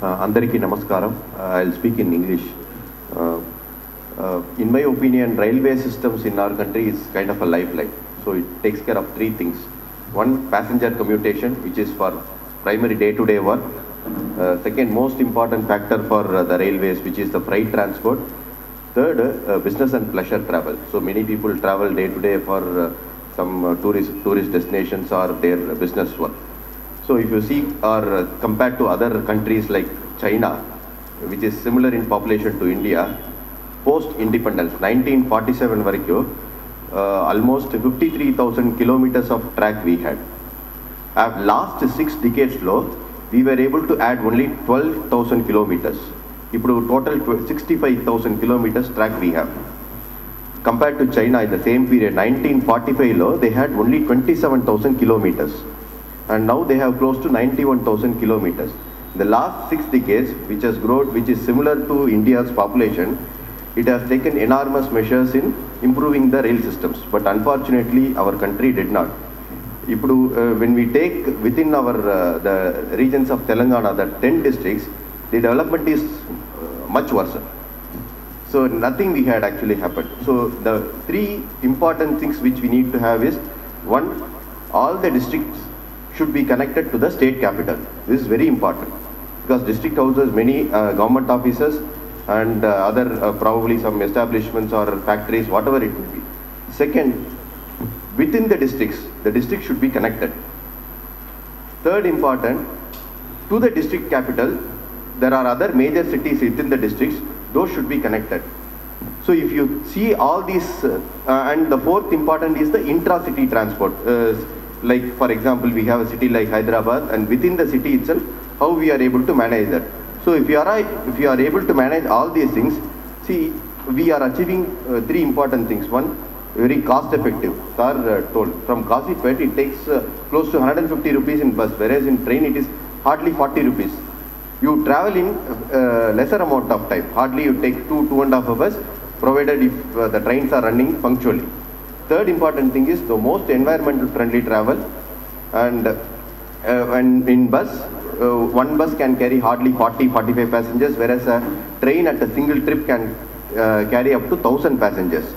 Andariki Namaskaram. I'll speak in English. In my opinion, railway systems in our country is kind of a lifeline. So it takes care of three things. One, passenger commutation, which is for primary day-to-day work. Second, most important factor for the railways, which is the freight transport. Third, business and pleasure travel. So many people travel day-to-day for some tourist destinations or their business work. So if you see or compared to other countries like China, which is similar in population to India, post-independence, 1947 varikku, almost 53,000 kilometers of track we had. At last 6 decades we were able to add only 12,000 kilometers. Now total 65,000 kilometers track we have. Compared to China in the same period, 1945 they had only 27,000 kilometers. And now they have close to 91,000 kilometers. The last 6 decades, which has grown, which is similar to India's population, it has taken enormous measures in improving the rail systems. But unfortunately, our country did not. When we take within our the regions of Telangana, the 10 districts, the development is much worse. So nothing we had actually happened. So the three important things which we need to have is, one, all the districts should be connected to the state capital. This is very important because district houses many government offices and other probably some establishments or factories, whatever it would be. Second, within the districts should be connected. Third important, to the district capital, there are other major cities within the districts, those should be connected. So if you see all these, and the fourth important is the intra-city transport. Like for example, we have a city like Hyderabad, and within the city itself, how we are able to manage that. So if you are able to manage all these things, see, we are achieving three important things. One, very cost effective. Sir told, from Khajipet it takes close to 150 rupees in bus, whereas in train it is hardly 40 rupees. You travel in lesser amount of time. Hardly you take 2.5 hours, provided if the trains are running punctually. Third important thing is the most environmental friendly travel, and in bus, one bus can carry hardly 40-45 passengers, whereas a train at a single trip can carry up to 1,000 passengers.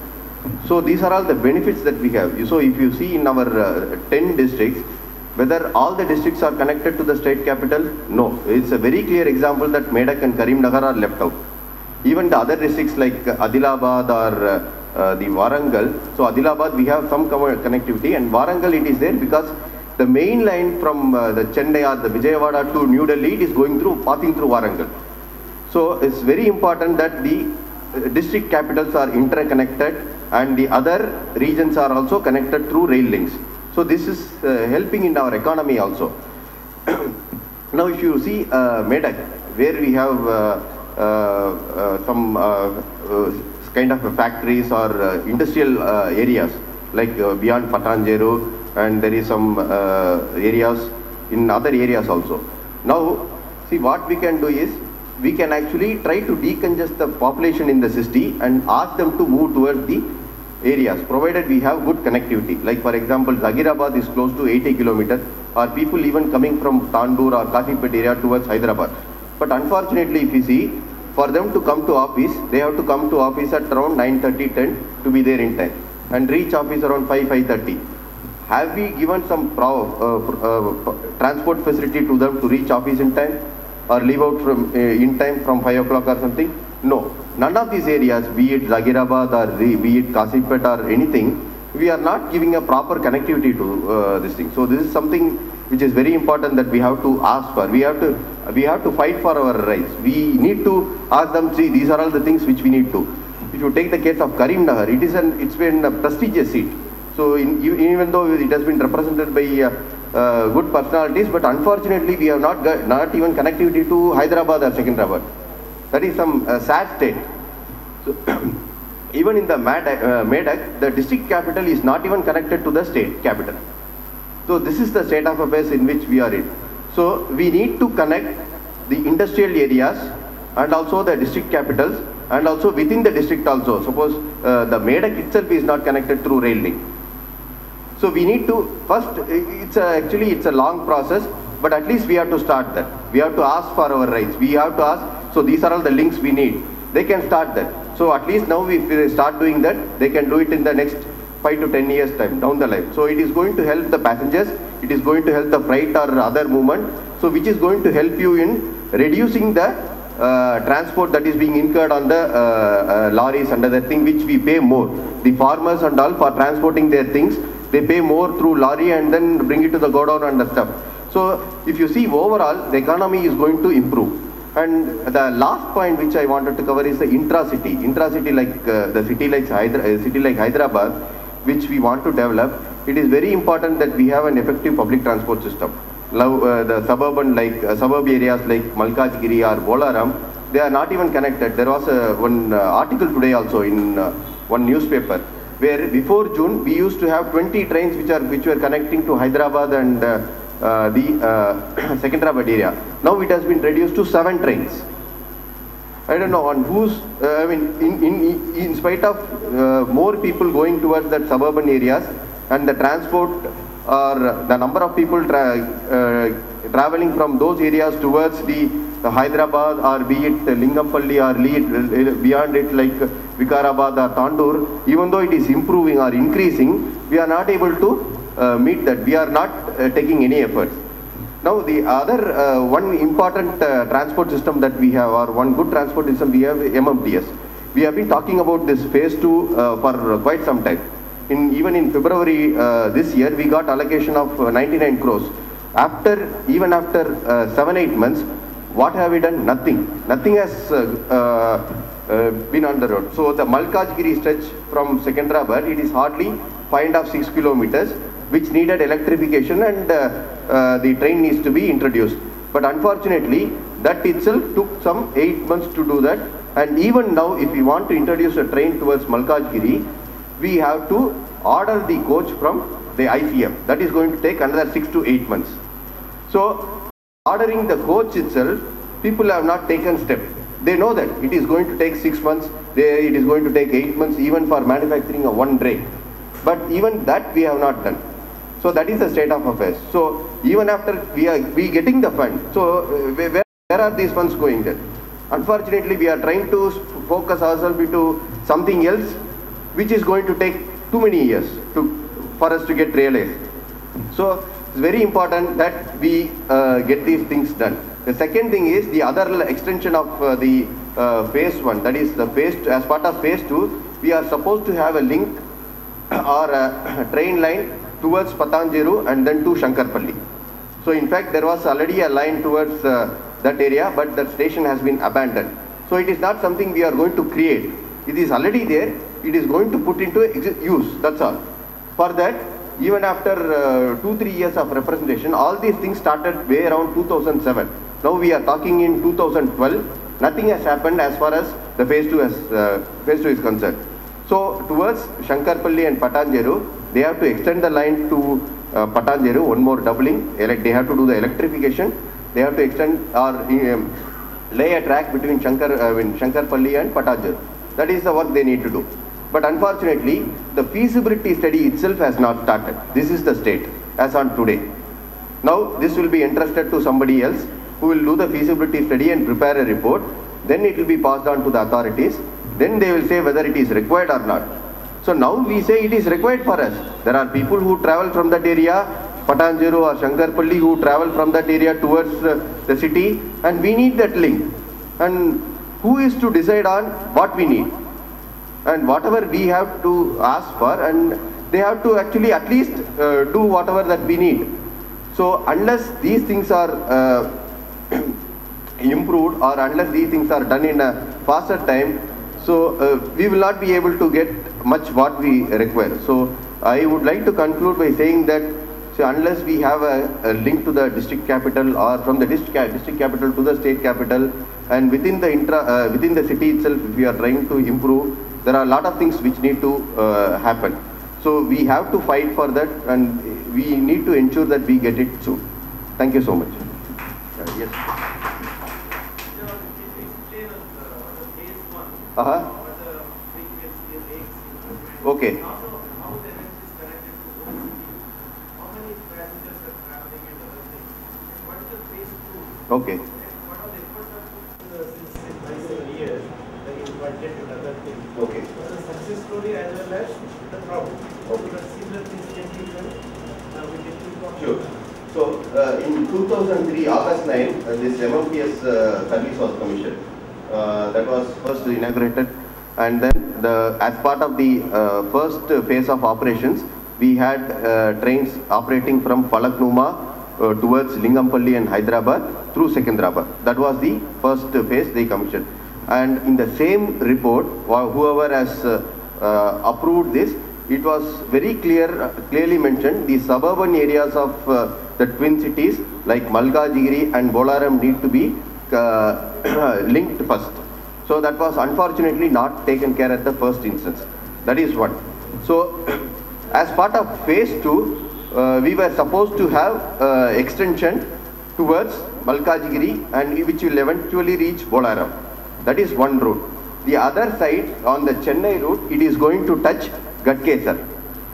So these are all the benefits that we have. So if you see in our 10 districts, whether all the districts are connected to the state capital, no. It's a very clear example that Medak and Karimnagar are left out. Even the other districts like Adilabad or the Warangal, so Adilabad we have some connectivity, and Warangal it is there because the main line from the Chennai or the Vijayawada to New Delhi, it is passing through Warangal. So it's very important that the district capitals are interconnected and the other regions are also connected through rail links. So this is helping in our economy also. Now if you see Medak, where we have some kind of factories or industrial areas like beyond Patanjeru, and there is some areas in other areas also. Now see, what we can do is, we can actually try to decongest the population in the city and ask them to move towards the areas, provided we have good connectivity. Like for example, Zagirabad is close to 80 kilometers, or people even coming from Tandur or Khajipet area towards Hyderabad. But unfortunately, if you see, for them to come to office, they have to come to office at around 9:30, 10 to be there in time, and reach office around 5:30. Have we given some transport facility to them to reach office in time, or leave out from in time from 5 o'clock or something? No. None of these areas, be it Zagirabad or be it Khajipet or anything, we are not giving a proper connectivity to this thing. So this is something which is very important that we have to ask for. We have to fight for our rights. We need to ask them, see, these are all the things which we need to. If you take the case of Karimnagar, it's been a prestigious seat. So even though it has been represented by good personalities, but unfortunately we have not even connectivity to Hyderabad or Secunderabad. That is some sad state. So even in the Medak, the district capital is not even connected to the state capital. So this is the state of affairs in which we are in. So we need to connect the industrial areas and also the district capitals, and also within the district also. Suppose the Medak itself is not connected through rail link. So we need to first, it's a long process, but at least we have to start that. We have to ask for our rights. We have to ask, so these are all the links we need. They can start that. So at least now if they start doing that, they can do it in the next 5 to 10 years time down the line. So it is going to help the passengers, it is going to help the freight or other movement, so which is going to help you in reducing the transport that is being incurred on the lorries and other thing, which we pay more. The farmers and all, for transporting their things, they pay more through lorry and then bring it to the godown and the stuff. So if you see overall, the economy is going to improve. And the last point which I wanted to cover is the intra-city. Intra-city, like the city like Hyderabad, which we want to develop. It is very important that we have an effective public transport system. Now, the suburban, like suburb areas like Malkajgiri or Bolaram, they are not even connected. There was one article today also in one newspaper, where before June we used to have 20 trains which were connecting to Hyderabad and the Secunderabad area. Now it has been reduced to 7 trains. I don't know on whose, I mean, in spite of more people going towards that suburban areas, and the transport or the number of people traveling from those areas towards the Hyderabad, or be it Lingampalli or beyond it like Vikarabad or Tandur, even though it is improving or increasing, we are not able to meet that. We are not taking any efforts. Now the other one important transport system that we have, or one good transport system we have, MMTS. We have been talking about this phase 2 for quite some time. Even in February this year, we got allocation of 99 crores. Even after 7-8 months, what have we done? Nothing. Nothing has been on the road. So the Malkajgiri stretch from Secunderabad, it is hardly 5.5-6 kilometers, which needed electrification, and the train needs to be introduced. But unfortunately, that itself took some 8 months to do that. And even now, if we want to introduce a train towards Malkajgiri, we have to order the coach from the ICM. That is going to take another 6 to 8 months. So, ordering the coach itself, people have not taken step. They know that it is going to take 6 months, it is going to take 8 months even for manufacturing a one train. But even that we have not done. So that is the state of affairs. So even after we getting the fund, so where are these funds going then? Unfortunately, we are trying to focus ourselves into something else, which is going to take too many years for us to get realized. So it's very important that we get these things done. The second thing is the other extension of the phase 1, that is the as part of phase 2, we are supposed to have a link or a train line towards Patanjeru and then to Shankarpalli. So in fact, there was already a line towards that area, but that station has been abandoned. So it is not something we are going to create. It is already there. It is going to put into use. That's all. For that, even after 2-3 years of representation, all these things started way around 2007. Now we are talking in 2012. Nothing has happened as far as the phase 2 is concerned. So towards Shankarpalli and Patanjeru, they have to extend the line to Patanjeru, one more doubling. They have to do the electrification. They have to extend or lay a track between Shankarpalli and Patanjeru. That is the work they need to do. But unfortunately, the feasibility study itself has not started. This is the state as on today. Now this will be entrusted to somebody else who will do the feasibility study and prepare a report. Then it will be passed on to the authorities. Then they will say whether it is required or not. So now we say it is required for us. There are people who travel from that area, Patanjeru or Shankarpalli, who travel from that area towards the city, and we need that link. And who is to decide on what we need? And whatever we have to ask for, and they have to actually at least do whatever that we need. So unless these things are improved, or unless these things are done in a faster time, so we will not be able to get much what we require. So I would like to conclude by saying that, so unless we have a link to the district capital, or from the district capital to the state capital, and within the city itself, if we are trying to improve, there are a lot of things which need to happen. So we have to fight for that, and we need to ensure that we get it soon. Thank you so much. Yes. Okay. Okay. One of the efforts of since 5-7 years, like in budget and other things. Okay. The success story as well as the problem. Okay. So that similar things can be done. We can think of. Sure. So in 2003, August 9, this MMTS service was commissioned. That was first inaugurated, and then as part of the first phase of operations, we had trains operating from Falaknuma towards Lingampalli and Hyderabad through Secunderabad. That was the first phase they commissioned. And in the same report, whoever has approved this, it was very clearly mentioned the suburban areas of the twin cities like Malkajgiri and Bolaram need to be linked first. So that was unfortunately not taken care at the first instance. That is one. So as part of phase 2, we were supposed to have extension towards Malkajgiri, and which will eventually reach Bolaram. That is one route. The other side, on the Chennai route, it is going to touch Gadkesar.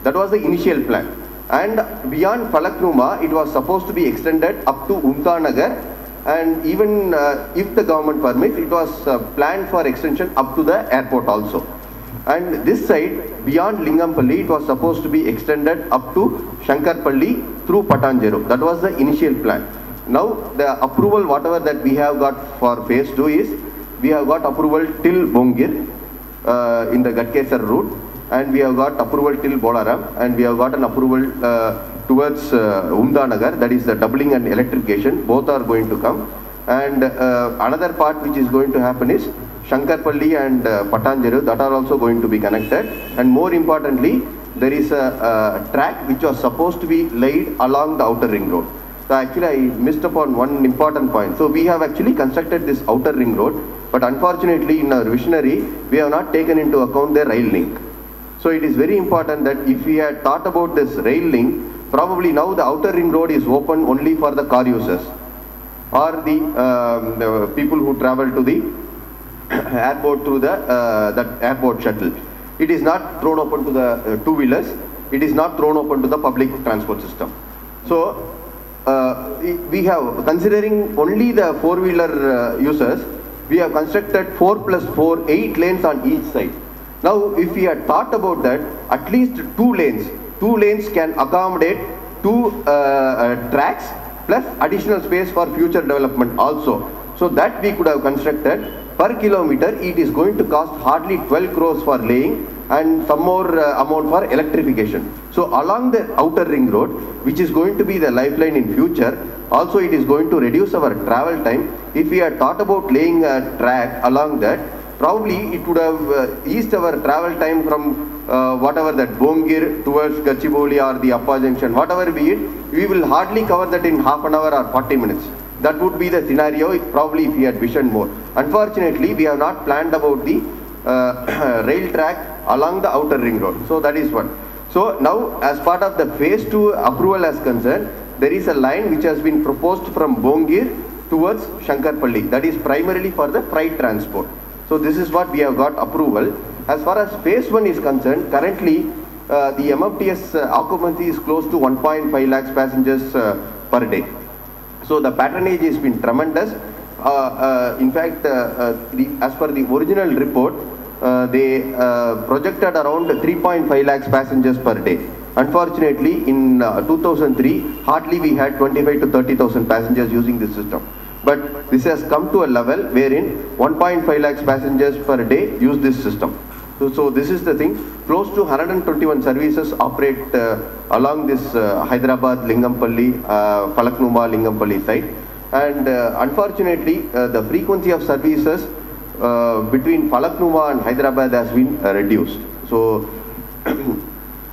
That was the initial plan. And beyond Falaknuma, it was supposed to be extended up to Umtanagar, and even if the government permits, it was planned for extension up to the airport also. And this side, beyond Lingampalli, it was supposed to be extended up to Shankarpalli through Patanjeru. That was the initial plan. Now, the approval, whatever that we have got for phase 2 is, we have got approval till Bongir in the Gadkesar route, and we have got approval till Bolaram, and we have got an approval towards Umdanagar, that is the doubling and electrification. Both are going to come. And another part which is going to happen is Shankarpalli and Patanjeru, that are also going to be connected. And more importantly, there is a track which was supposed to be laid along the outer ring road. So actually I missed upon one important point. So we have actually constructed this outer ring road, but unfortunately in our visionary, we have not taken into account the rail link. So it is very important that if we had thought about this rail link, probably now the outer ring road is open only for the car users or the people who travel to the airport through that airport shuttle. It is not thrown open to the two-wheelers. It is not thrown open to the public transport system. So we have, considering only the four-wheeler users, we have constructed 4+4, 8 lanes on each side. Now, if we had thought about that, at least 2 lanes can accommodate 2 tracks plus additional space for future development also. So that we could have constructed. Per kilometer, it is going to cost hardly 12 crores for laying and some more amount for electrification. So along the outer ring road, which is going to be the lifeline in future, also it is going to reduce our travel time. If we had thought about laying a track along that, probably it would have eased our travel time from whatever that Bongir towards Gachibowli or the Appa Junction, whatever be it, we will hardly cover that in half an hour or 40 minutes. That would be the scenario probably if we had visioned more. Unfortunately, we have not planned about the rail track along the outer ring road. So that is one. So now as part of the phase 2 approval as concerned, there is a line which has been proposed from Bongir towards Shankarpalli. That is primarily for the freight transport. So this is what we have got approval. As far as phase 1 is concerned, currently the MMTS occupancy is close to 1.5 lakhs passengers per day. So the patronage has been tremendous. In fact, as per the original report, they projected around 3.5 lakhs passengers per day. Unfortunately, in 2003, hardly we had 25 to 30,000 passengers using this system. But this has come to a level wherein 1.5 lakhs passengers per day use this system. So this is the thing. Close to 121 services operate along this Hyderabad, Lingampalli, Falaknuma, Lingampalli side. And unfortunately, the frequency of services between Falaknuma and Hyderabad has been reduced. So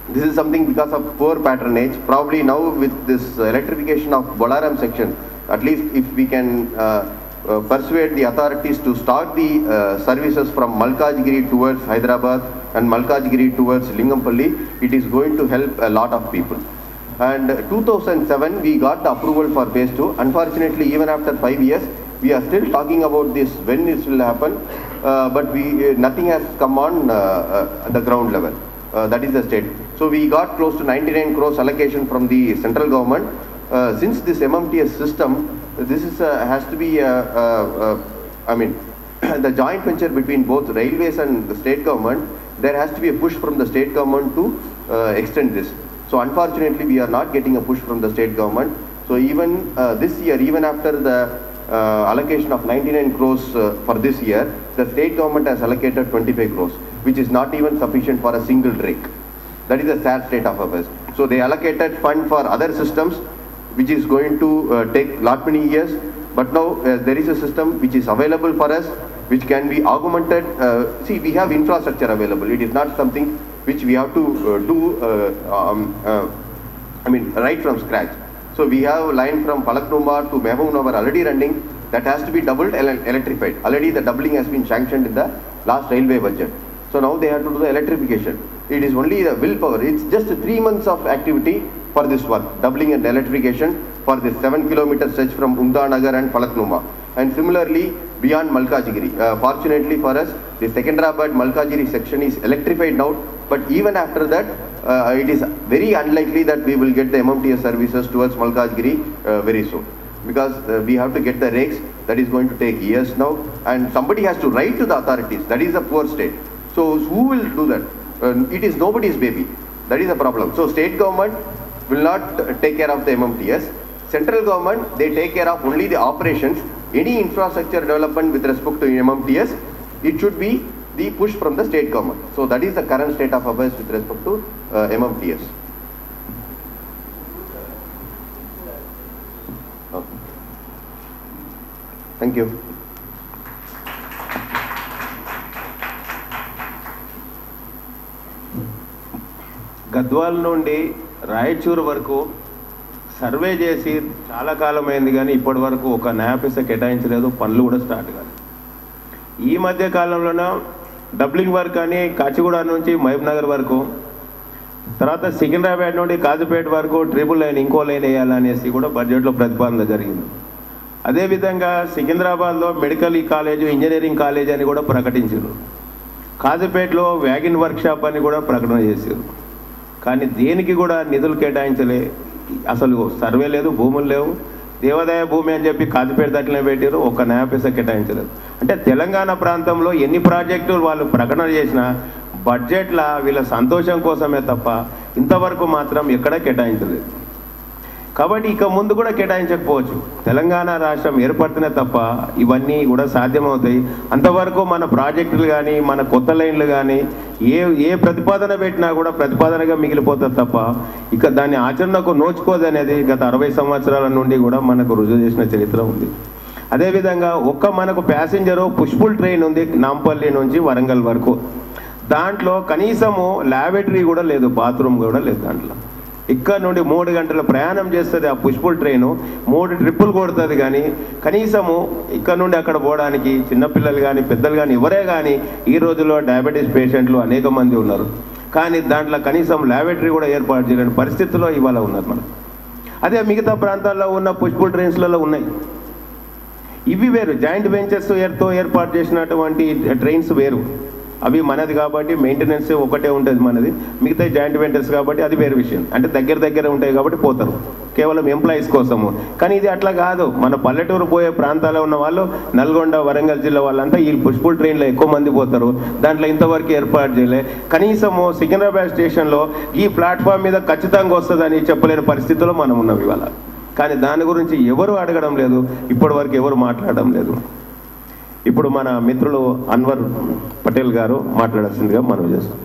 this is something because of poor patronage. Probably now with this electrification of Bolaram section, at least if we can persuade the authorities to start the services from Malkajgiri towards Hyderabad and Malkajgiri towards Lingampalli, it is going to help a lot of people. And 2007 we got the approval for phase 2. Unfortunately, even after 5 years, we are still talking about this, when this will happen, but nothing has come on the ground level. That is the state. So we got close to 99 crores allocation from the central government. Since this MMTS system this is has to be I mean the joint venture between both railways and the state government. There has to be a push from the state government to extend this. So unfortunately, we are not getting a push from the state government. So even this year, even after the allocation of 99 crores for this year, the state government has allocated 25 crores, which is not even sufficient for a single rake. That is a sad state of affairs. So they allocated fund for other systems, which is going to take lot many years. But now there is a system which is available for us, which can be augmented. See, we have infrastructure available. It is not something which we have to do, right from scratch. So we have a line from Palaknumar to Mehboob already running. That has to be doubled, electrified. Already the doubling has been sanctioned in the last railway budget. So now they have to do the electrification. It is only the willpower. It's just 3 months of activity for this work, doubling and electrification for this 7-kilometer stretch from Umdanagar and Palaknuma. And similarly, beyond Malkajgiri. Fortunately for us, the Hyderabad Malkajgiri section is electrified now, but even after that, it is very unlikely that we will get the MMTS services towards Malkajgiri very soon. Because we have to get the rakes. That is going to take years now. And somebody has to write to the authorities. That is a poor state. So who will do that? It is nobody's baby. That is the problem. So state government will not take care of the MMTS. Central government, they take care of only the operations. Any infrastructure development with respect to MMTS, it should be the push from the state government. So that is the current state of affairs with respect to MMTS. Okay. Thank you. Gadwal నుండి రాయచూరు వరకు survey చేసి చాలా కాలం అయింది, కానీ ఇప్పటి వరకు ఒక న్యాయపైస కేటాయించలేదు, పనులు కూడా స్టార్ట్ కాదు. ఈ మధ్య కాలంలోనే డబ్లింగ్ వర్క్ అని కాచిగూడ నుంచి మహబూబ్ నగర్ వరకు, తర్వాత సికింద్రాబాద్ నుండి కాజిపేట వరకు ట్రిపుల్ లైన్ ఇంకో లైన్ వేయాలనేసి కూడా బడ్జెట్లో ప్రతిపాదన జరిగింది. అదేవిధంగా సికింద్రాబాద్లో మెడికల్ కాలేజ్, ఇంజనీరింగ్ కాలేజ్ అని కూడా ప్రకటించారు. కాజిపేటలో వ్యాగిన్ వర్క్షాప్ అని కూడా ప్రకటన చేశారు. కానీ దేనికి కూడా నిధులు కేటాయించలే. అసలు సర్వే లేదు, భూములు లేవు. దేవాదాయ భూమి అని చెప్పి కాజిపేట దాటిలో పెట్టారు, ఒక్క న్యాయపైస కేటాయించలేదు. అంటే తెలంగాణ ప్రాంతంలో ఎన్ని ప్రాజెక్టులు వాళ్ళు ప్రకటన చేసినా బడ్జెట్లో వీళ్ళ సంతోషం కోసమే తప్ప ఇంతవరకు మాత్రం ఎక్కడా కేటాయించలేదు. కాబట్టి ఇక ముందు కూడా కేటాయించకపోవచ్చు. తెలంగాణ రాష్ట్రం ఏర్పడితేనే తప్ప ఇవన్నీ కూడా సాధ్యమవుతాయి. అంతవరకు మన ప్రాజెక్టులు కానీ, మన కొత్త లైన్లు కానీ ఏ ప్రతిపాదన పెట్టినా కూడా ప్రతిపాదనగా మిగిలిపోతుంది తప్ప ఇక దాన్ని ఆచరణకు నోచుకోదనేది గత 60 సంవత్సరాల నుండి కూడా మనకు రుజువు చేసిన చరిత్ర ఉంది. అదేవిధంగా మనకు ప్యాసింజరు పుష్పుల్ ట్రైన్ ఉంది నాంపల్లి నుంచి వరంగల్ వరకు. దాంట్లో కనీసము ల్యాబొరేటరీ కూడా లేదు, బాత్రూమ్ కూడా లేదు. దాంట్లో ఇక్కడ నుండి 3 గంటల ప్రయాణం చేస్తుంది ఆ పుష్పుల్ ట్రైను, 3 ట్రిప్పులు కొడుతుంది. కానీ కనీసము ఇక్కడ నుండి అక్కడ పోవడానికి చిన్నపిల్లలు కానీ పెద్దలు కానీ ఎవరే కానీ ఈ రోజుల్లో డయాబెటీస్ పేషెంట్లు అనేక మంది ఉన్నారు. కానీ దాంట్లో కనీసం ల్యాబొరేటరీ కూడా ఏర్పాటు చేయలేని పరిస్థితుల్లో ఇవాళ ఉన్నారు మనం. అదే మిగతా ప్రాంతాల్లో ఉన్న పుష్పుల్ ట్రైన్స్లలో ఉన్నాయి. ఇవి వేరు, జాయింట్ వెంచర్స్తో ఏర్పాటు చేసినటువంటి ట్రైన్స్ వేరు. అవి మనది కాబట్టి మెయింటెనెన్స్ ఒకటే ఉంటుంది మనది, మిగతా జాయింట్ వెంచర్స్ కాబట్టి అది వేరే విషయం. అంటే దగ్గర ఉంటాయి కాబట్టి పోతారు కేవలం ఎంప్లాయీస్ కోసము. కానీ ఇది అట్లా కాదు. మన పల్లెటూరు పోయే ప్రాంతాల్లో ఉన్న వాళ్ళు, నల్గొండ వరంగల్ జిల్లా వాళ్ళంతా ఈ పుష్పుల్ ట్రైన్లో ఎక్కువ మంది పోతారు. దాంట్లో ఇంతవరకు ఏర్పాటు చేయలే. కనీసము సికింద్రాబాద్ స్టేషన్లో ఈ ప్లాట్ఫామ్ మీద ఖచ్చితంగా వస్తుందని చెప్పలేని పరిస్థితుల్లో మనం ఉన్నాం ఇవాళ. కానీ దాని గురించి ఎవరు అడగడం లేదు, ఇప్పటి వరకు ఎవరు మాట్లాడడం లేదు. ఇప్పుడు మన మిత్రులు అన్వర్ పటేల్ గారు మాట్లాడాల్సిందిగా మనం చేస్తాం.